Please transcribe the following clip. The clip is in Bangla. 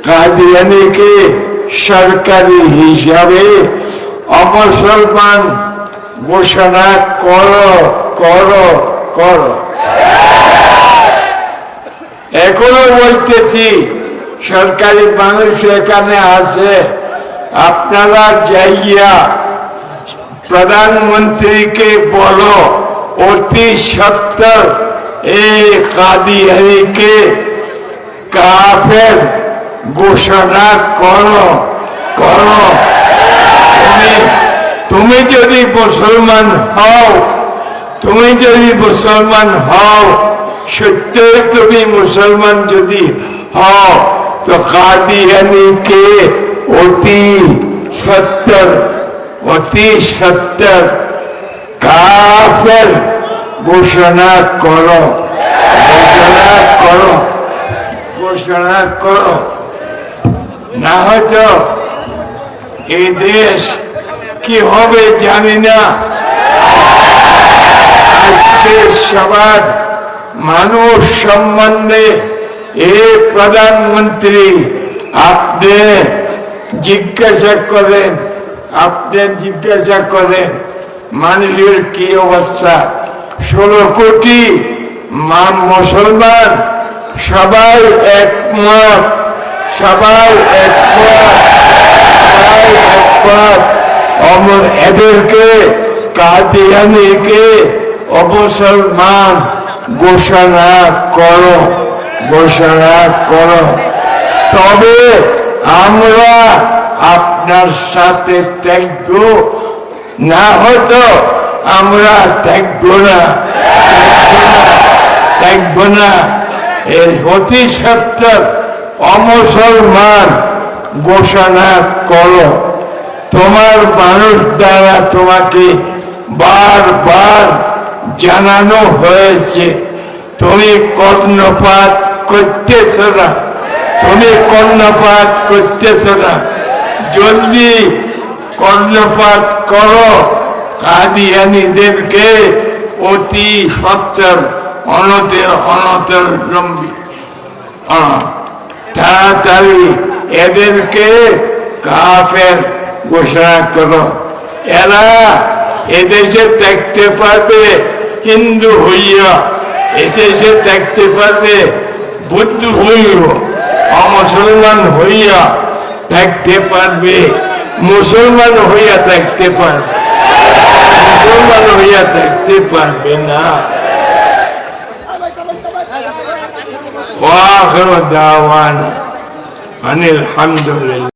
কাদিয়ানীকে সরকারি হিসাবে অমুসলমান ঘোষণা করো করো করো। এখনো বলতেছি, সরকারি মানুষ এখানে আছে, আপনারা যাইয়া প্রধানমন্ত্রীকে বলো অতি সত্তর এই কাদিয়ানীকে কাফের ঘোষণা করো করো। তুমি যদি মুসলমান হও, তুমি যদি মুসলমান হও, সত্যই তুমি মুসলমান যদি হও, তো কাদিয়ানীকে অতি সত্তর কাফের ঘোষণা করো, ঘোষণা করো, ঘোষণা করো। না হয়তো এই দেশ কি হবে জানি না। আজকে সবার মানুষ সম্বন্ধে এই প্রধানমন্ত্রী আপনি জিজ্ঞাসা করেন, মানুষের কি অবস্থা। 16 কোটি মুসলমান সবাই একমত, এদেরকে কাদিয়ানীকে অমুসলমান ঘোষণা করো, ঘোষণা করো। তবে আমরা আপনার সাথে থাকব, না হতো আমরা থাকবো না। এই অতি সত্তর অমুসলমান ঘোষণা করো। তোমার মানুষ দ্বারা তোমাকে বারবার জানানো হয়েছে, তুমি কর্ণপাত করতেছ না, জলদি কর্ণপাত করো। কাদিয়ানীদেরকে অতি সত্তর অনতিবিলম্বে তাড়াতাড়ি এদেরকে কাফের ঘোষণা করো। এরা এদেশে থাকতে পারবে হিন্দু হইয়া, এদেশে থাকতে পারবে বুদ্ধ হইয়া, অমুসলমান হইয়া থাকতে পারবে, মুসলমান হইয়া থাকতে পারবে, মুসলমান হইয়া থাকতে পারবে না। ওয়া আখিরু দাওয়ানা আনিল হামদুলিল্লাহ।